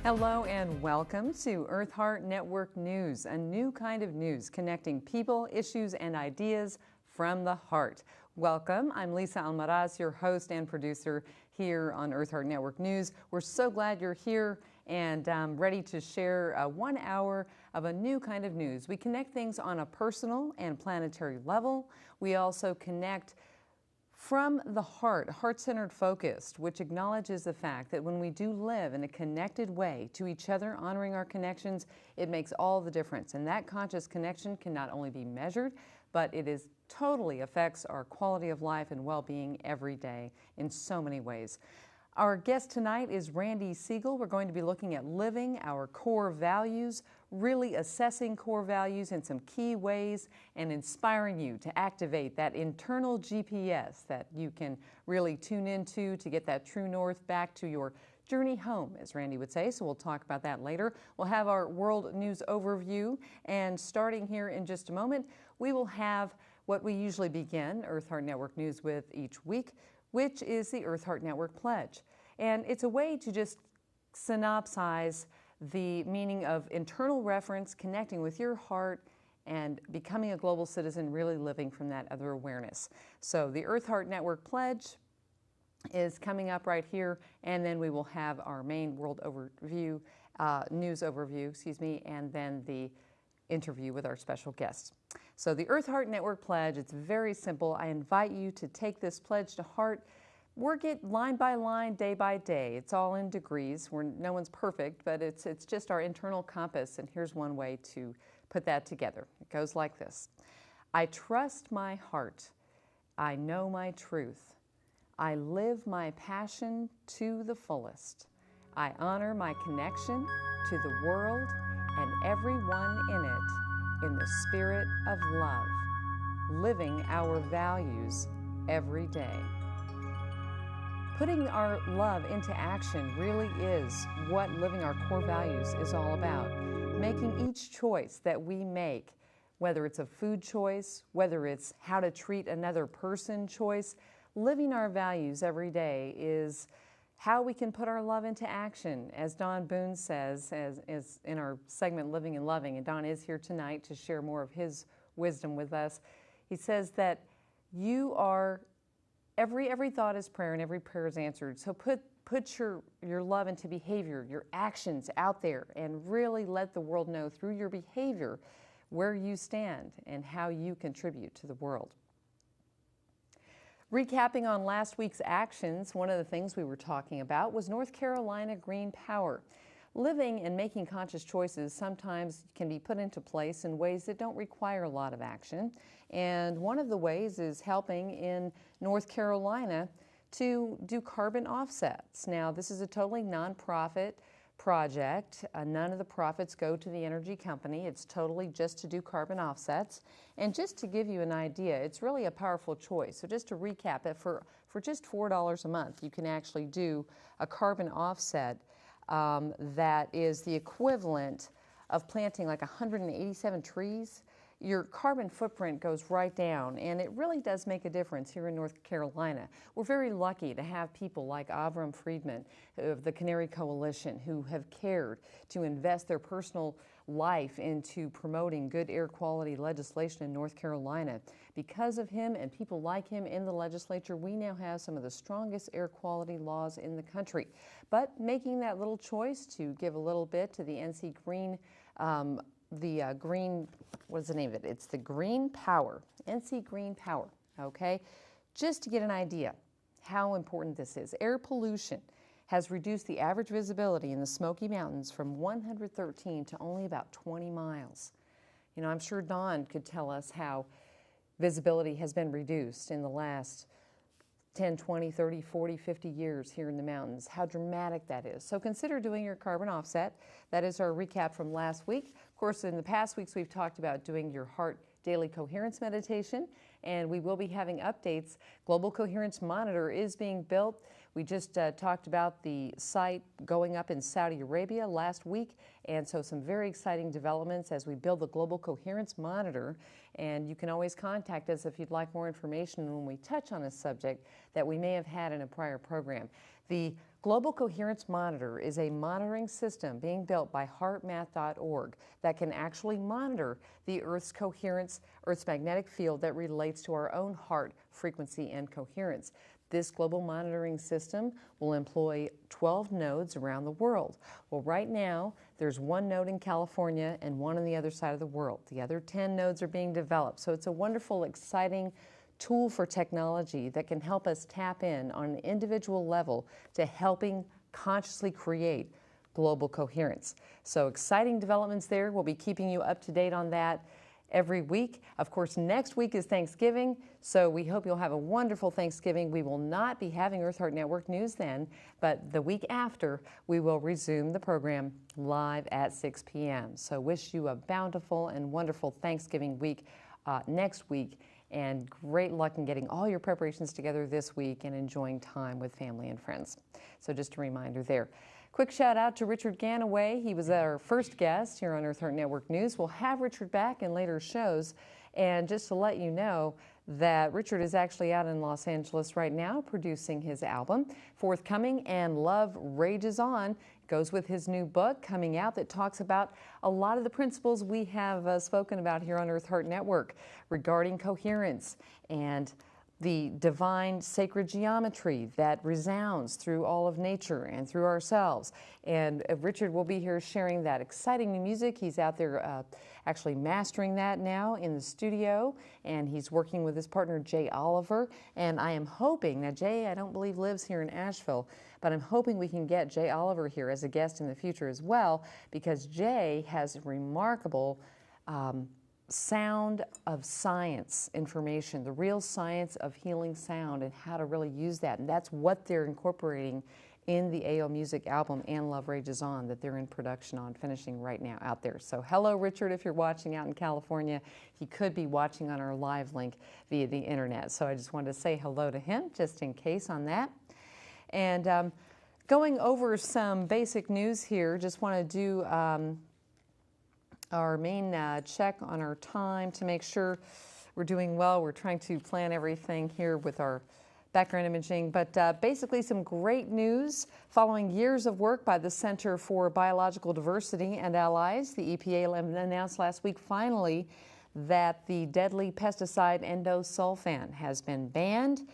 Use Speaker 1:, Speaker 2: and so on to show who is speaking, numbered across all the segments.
Speaker 1: Hello and welcome to Eartheart Network News, a new kind of news connecting people, issues, and ideas from the heart. Welcome. I'm Lisa Almaraz, your host and producer here on Eartheart Network News. We're so glad you're here and ready to share 1 hour of a new kind of news. We connect things on a personal and planetary level. We also connect from the heart, heart-centered focused, which acknowledges the fact that when we do live in a connected way to each other, honoring our connections, it makes all the difference. And that conscious connection can not only be measured, but it is totally affects our quality of life and well-being every day in so many ways. Our guest tonight is Randy Siegel. We're going to be looking at living our core values, really assessing core values in some key ways and inspiring you to activate that internal GPS that you can really tune into to get that true north back to your journey home, as Randy would say. So we'll talk about that later. We'll have our world news overview, and starting here in just a moment, we will have what we usually begin Eartheart Network News with each week, which is the Eartheart Network Pledge. And it's a way to just synopsize the meaning of internal reference, connecting with your heart, and becoming a global citizen, really living from that other awareness. So the Eartheart Network Pledge is coming up right here, and then we will have our main world overview, news overview, and then the interview with our special guests. So the Eartheart Network Pledge, it's very simple. I invite you to take this pledge to heart, work it line by line, day by day. It's all in degrees. No one's perfect, but it's just our internal compass, and here's one way to put that together. It goes like this. I trust my heart. I know my truth. I live my passion to the fullest. I honor my connection to the world and everyone in it in the spirit of love, living our values every day. Putting our love into action really is what living our core values is all about. Making each choice that we make, whether it's a food choice, whether it's how to treat another person choice, living our values every day is how we can put our love into action. As Don Boone says, as in our segment Living and Loving, and Don is here tonight to share more of his wisdom with us. He says that you are, every thought is prayer and every prayer is answered. So put your love into behavior, your actions out there, and really let the world know through your behavior where you stand and how you contribute to the world. Recapping on last week's actions, one of the things we were talking about was North Carolina Green Power. Living and making conscious choices sometimes can be put into place in ways that don't require a lot of action. And one of the ways is helping in North Carolina to do carbon offsets. Now, this is a totally nonprofit project. None of the profits go to the energy company. It's totally just to do carbon offsets. And just to give you an idea, it's really a powerful choice. So just to recap it, for just $4 a month, you can actually do a carbon offset that is the equivalent of planting like 187 trees. Your carbon footprint goes right down, and it really does make a difference here in North Carolina. We're very lucky to have people like Avram Friedman of the Canary Coalition who have cared to invest their personal life into promoting good air quality legislation in North Carolina. Because of him and people like him in the legislature, we now have some of the strongest air quality laws in the country. But making that little choice to give a little bit to the NC Green what's the name of it? It's the Green Power, NC Green Power, okay? Just to get an idea how important this is. Air pollution has reduced the average visibility in the Smoky Mountains from 113 to only about 20 miles. You know, I'm sure Don could tell us how visibility has been reduced in the last 10, 20, 30, 40, 50 years here in the mountains, how dramatic that is. So consider doing your carbon offset. That is our recap from last week. Of course, in the past weeks, we've talked about doing your heart daily coherence meditation, and we will be having updates. Global Coherence Monitor is being built. We just talked about the site going up in Saudi Arabia last week, and so some very exciting developments as we build the Global Coherence Monitor. And you can always contact us if you'd like more information when we touch on a subject that we may have had in a prior program. The Global Coherence Monitor is a monitoring system being built by heartmath.org that can actually monitor the Earth's coherence, Earth's magnetic field that relates to our own heart frequency and coherence. This global monitoring system will employ 12 nodes around the world. Well, right now, there's one node in California and one on the other side of the world. The other 10 nodes are being developed. So it's a wonderful, exciting tool for technology that can help us tap in on an individual level to helping consciously create global coherence. So exciting developments there. We'll be keeping you up to date on that every week. Of course, next week is Thanksgiving, so we hope you'll have a wonderful Thanksgiving. We will not be having Eartheart Network News then, but the week after, we will resume the program live at 6 p.m. So wish you a bountiful and wonderful Thanksgiving week next week, and great luck in getting all your preparations together this week and enjoying time with family and friends. So just a reminder there. Quick shout out to Richard Ganaway. He was our first guest here on Eartheart Network News. We'll have Richard back in later shows. And just to let you know that Richard is actually out in Los Angeles right now producing his album, forthcoming, and Love Rages On. Goes with his new book coming out that talks about a lot of the principles we have spoken about here on Eartheart Network regarding coherence and the divine sacred geometry that resounds through all of nature and through ourselves. And Richard will be here sharing that exciting new music. He's out there actually mastering that now in the studio, and he's working with his partner Jay Oliver. And I am hoping, now Jay I don't believe lives here in Asheville, but I'm hoping we can get Jay Oliver here as a guest in the future as well, because Jay has remarkable sound of science information, the real science of healing sound and how to really use that. And that's what they're incorporating in the AO Music album and Love Rages On that they're in production on, finishing right now out there. So hello, Richard, if you're watching out in California. He could be watching on our live link via the internet. So I just wanted to say hello to him just in case on that. And going over some basic news here, just want to do our main check on our time to make sure we're doing well. We're trying to plan everything here with our background imaging, but basically some great news following years of work by the Center for Biological Diversity and Allies. The EPA announced last week finally that the deadly pesticide endosulfan has been banned.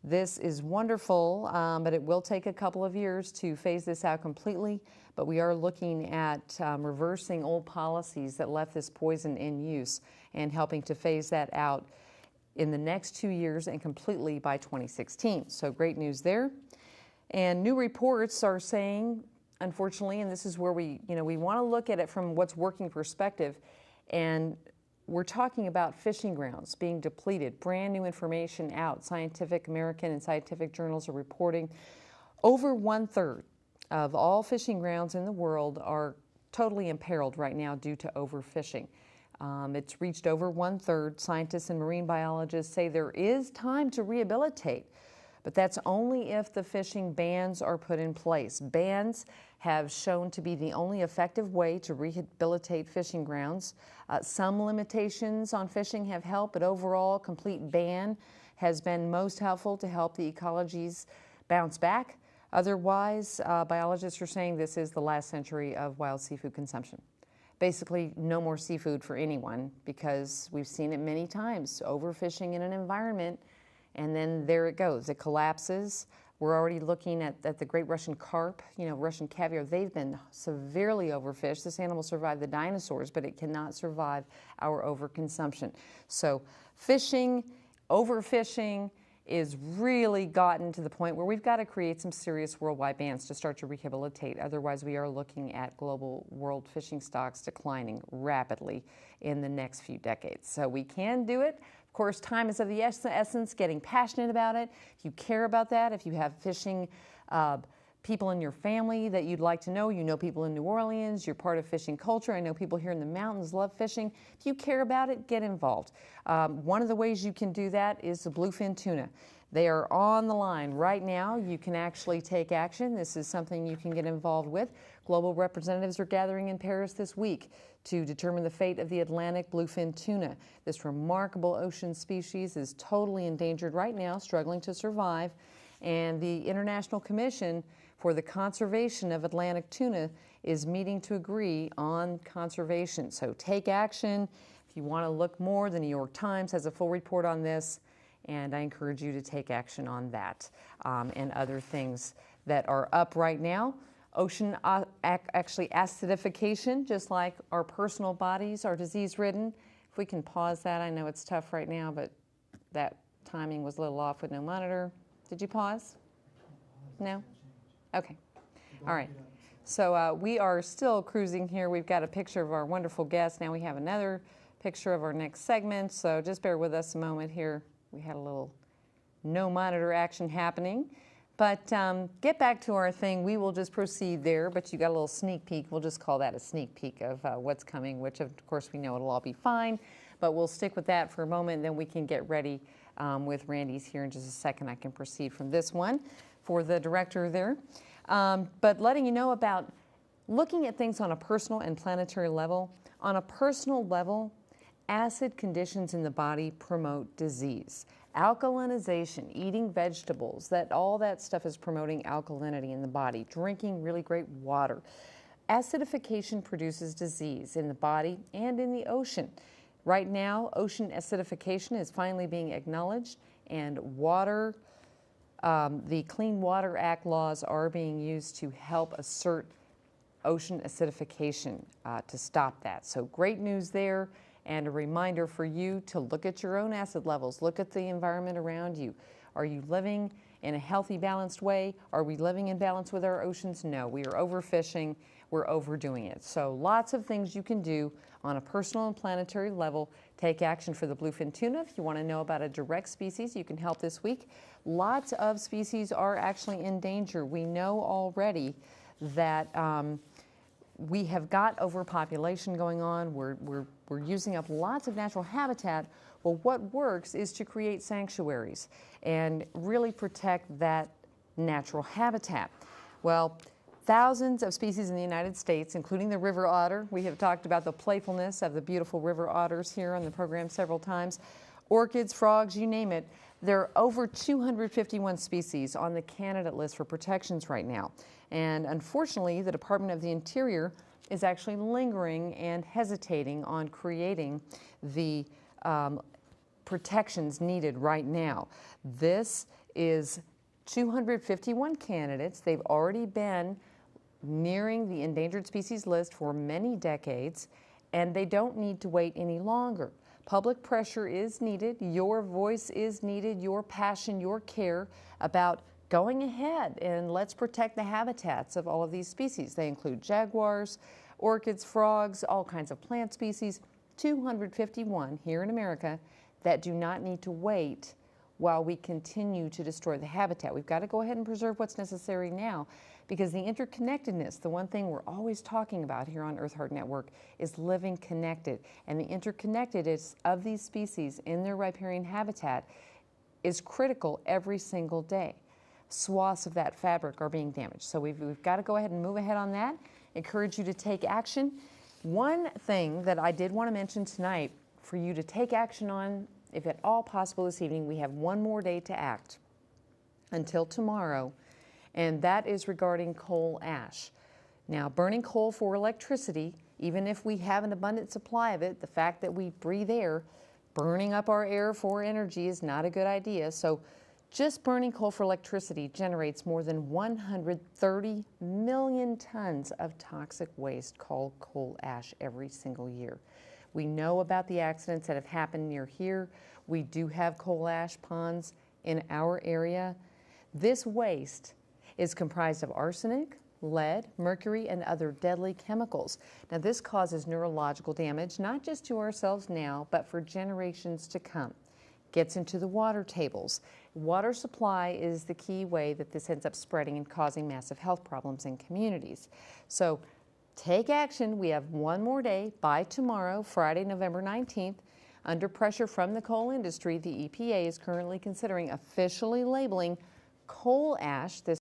Speaker 1: This is wonderful, but it will take a couple of years to phase this out completely. But we are looking at reversing old policies that left this poison in use and helping to phase that out in the next 2 years and completely by 2016. So great news there. And new reports are saying, unfortunately, and this is where we want to look at it from what's working perspective, and we're talking about fishing grounds being depleted, brand new information out. Scientific American and scientific journals are reporting over 1/3 of all fishing grounds in the world are totally imperiled right now due to overfishing. It's reached over 1/3. Scientists and marine biologists say there is time to rehabilitate, but that's only if the fishing bans are put in place. Bans have shown to be the only effective way to rehabilitate fishing grounds. Some limitations on fishing have helped, but overall, complete ban has been most helpful to help the ecologies bounce back. Otherwise, biologists are saying this is the last century of wild seafood consumption. Basically, no more seafood for anyone, because we've seen it many times, overfishing in an environment, and then there it goes. It collapses. We're already looking at the great Russian carp, Russian caviar. They've been severely overfished. This animal survived the dinosaurs, but it cannot survive our overconsumption. So fishing, overfishing, is really gotten to the point where we've got to create some serious worldwide bans to start to rehabilitate. Otherwise, we are looking at global world fishing stocks declining rapidly in the next few decades. So we can do it. Of course, time is of the essence, getting passionate about it. If you care about that, if you have fishing people in your family that you'd like to know, people in New Orleans, you're part of fishing culture. I know people here in the mountains love fishing. If you care about it, get involved. One of the ways you can do that is the bluefin tuna. They are on the line right now. You can actually take action. This is something you can get involved with. Global representatives are gathering in Paris this week to determine the fate of the Atlantic bluefin tuna. This remarkable ocean species is totally endangered right now, struggling to survive. And the International Commission for the Conservation of Atlantic Tuna is meeting to agree on conservation. So take action. If you want to look more, the New York Times has a full report on this, and I encourage you to take action on that and other things that are up right now. Ocean actually acidification, just like our personal bodies are disease-ridden. If we can pause that, I know it's tough right now, but that timing was a little off with no monitor. Did you pause? No? Okay. All right. So we are still cruising here. We've got a picture of our wonderful guest. Now we have another picture of our next segment. So just bear with us a moment here. We had a little no monitor action happening. But get back to our thing. We will just proceed there, but you got a little sneak peek. We'll just call that a sneak peek of what's coming, which of course we know it'll all be fine, but we'll stick with that for a moment, and then we can get ready with Randy's here in just a second. I can proceed from this one for the director there. But letting you know about looking at things on a personal and planetary level. On a personal level, acid conditions in the body promote disease. Alkalinization, eating vegetables, all that stuff is promoting alkalinity in the body. Drinking really great water. Acidification produces disease in the body and in the ocean. Right now, ocean acidification is finally being acknowledged, and the Clean Water Act laws are being used to help assert ocean acidification to stop that. So great news there. And a reminder for you to look at your own acid levels. Look at the environment around you. Are you living in a healthy, balanced way? Are we living in balance with our oceans? No, we are overfishing. We're overdoing it. So lots of things you can do on a personal and planetary level. Take action for the bluefin tuna. If you want to know about a direct species, you can help this week. Lots of species are actually in danger. We know already that we have got overpopulation going on. We're using up lots of natural habitat. Well, what works is to create sanctuaries and really protect that natural habitat. Well, thousands of species in the United States, including the river otter. We have talked about the playfulness of the beautiful river otters here on the program several times. Orchids, frogs, you name it. There are over 251 species on the candidate list for protections right now. And unfortunately, the Department of the Interior is actually lingering and hesitating on creating the protections needed right now. This is 251 candidates. They've already been nearing the endangered species list for many decades, and they don't need to wait any longer. Public pressure is needed. Your voice is needed. Your passion, your care about going ahead and let's protect the habitats of all of these species. They include jaguars, orchids, frogs, all kinds of plant species, 251 here in America that do not need to wait while we continue to destroy the habitat. We've got to go ahead and preserve what's necessary now, because the interconnectedness, the one thing we're always talking about here on Eartheart Network, is living connected. And the interconnectedness of these species in their riparian habitat is critical every single day. Swaths of that fabric are being damaged. So we've got to go ahead and move ahead on that. Encourage you to take action. One thing that I did want to mention tonight for you to take action on, if at all possible this evening, we have one more day to act until tomorrow, and that is regarding coal ash. Now, burning coal for electricity, even if we have an abundant supply of it, the fact that we breathe air, burning up our air for energy is not a good idea. So just burning coal for electricity generates more than 130 million tons of toxic waste called coal ash every single year. We know about the accidents that have happened near here. We do have coal ash ponds in our area. This waste is comprised of arsenic, lead, mercury, and other deadly chemicals. Now, this causes neurological damage, not just to ourselves now, but for generations to come. Gets into the water tables. Water supply is the key way that this ends up spreading and causing massive health problems in communities. So take action. We have one more day by tomorrow, Friday, November 19th. Under pressure from the coal industry, the EPA is currently considering officially labeling coal ash, this